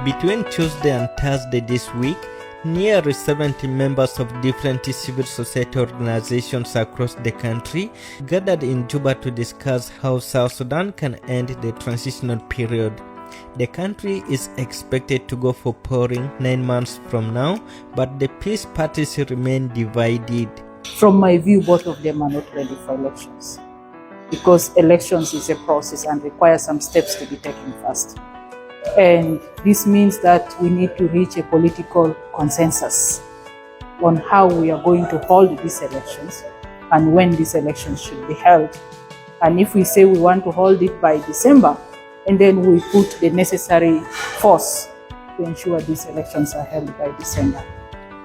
Between Tuesday and Thursday this week, nearly 70 members of different civil society organizations across the country gathered in Juba to discuss how South Sudan can end the transitional period. The country is expected to go for polling 9 months from now, but the peace parties remain divided. From my view, both of them are not ready for elections, because elections is a process and requires some steps to be taken first. And this means that we need to reach a political consensus on how we are going to hold these elections and when these elections should be held. And if we say we want to hold it by December, and then we put the necessary force to ensure these elections are held by December.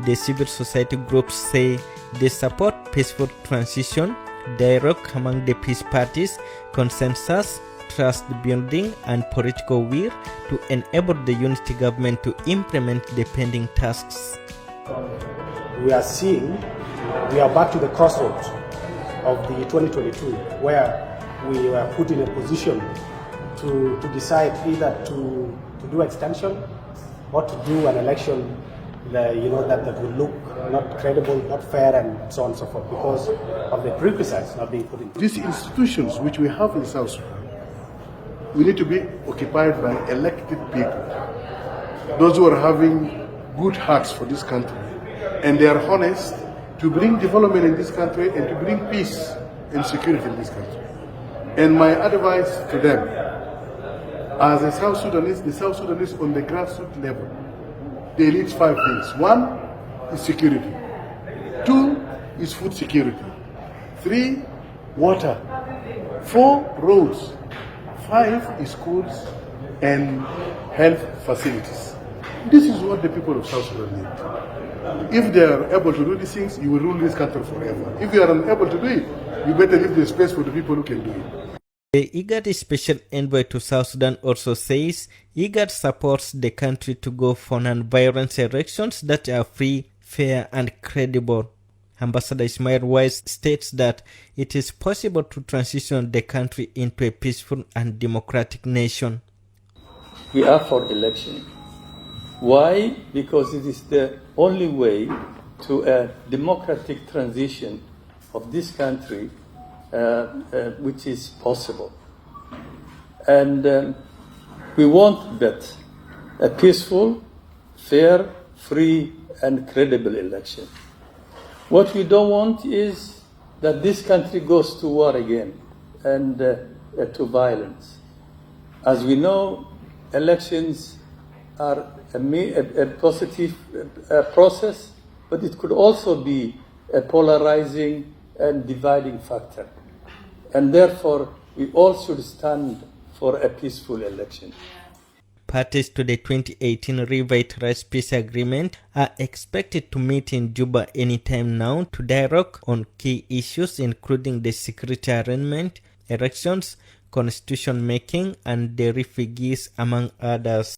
The civil society groups say they support peaceful transition, dialogue among the peace parties, consensus, trust building, and political will to enable the unity government to implement the pending tasks. We are back to the crossroads of the 2022, where we were put in a position to decide either to do extension or to do an election that would look not credible, not fair, and so on and so forth, because of the prerequisites not being put in. These institutions which we have in South Sudan, we need to be occupied by elected people, those who are having good hearts for this country, and they are honest to bring development in this country and to bring peace and security in this country. And my advice to them, as the South Sudanese on the grassroots level, they need 5 things. 1 is security. 2 is food security. 3, water. 4, roads. 5 is schools and health facilities. This is what the people of South Sudan need. If they are able to do these things, you will rule this country forever. If you are unable to do it, you better leave the space for the people who can do it. The IGAD Special Envoy to South Sudan also says IGAD supports the country to go for non-violent elections that are free, fair, and credible. Ambassador Ismail Wise states that it is possible to transition the country into a peaceful and democratic nation. We are for election. Why? Because it is the only way to a democratic transition of this country which is possible. And we want that a peaceful, fair, free, and credible election. What we don't want is that this country goes to war again and to violence. As we know, elections are a positive process, but it could also be a polarizing and dividing factor. And therefore, we all should stand for a peaceful election. Parties to the 2018 Revitalized Peace Agreement are expected to meet in Juba anytime now to dialogue on key issues including the security arrangement, elections, constitution making, and the refugees, among others.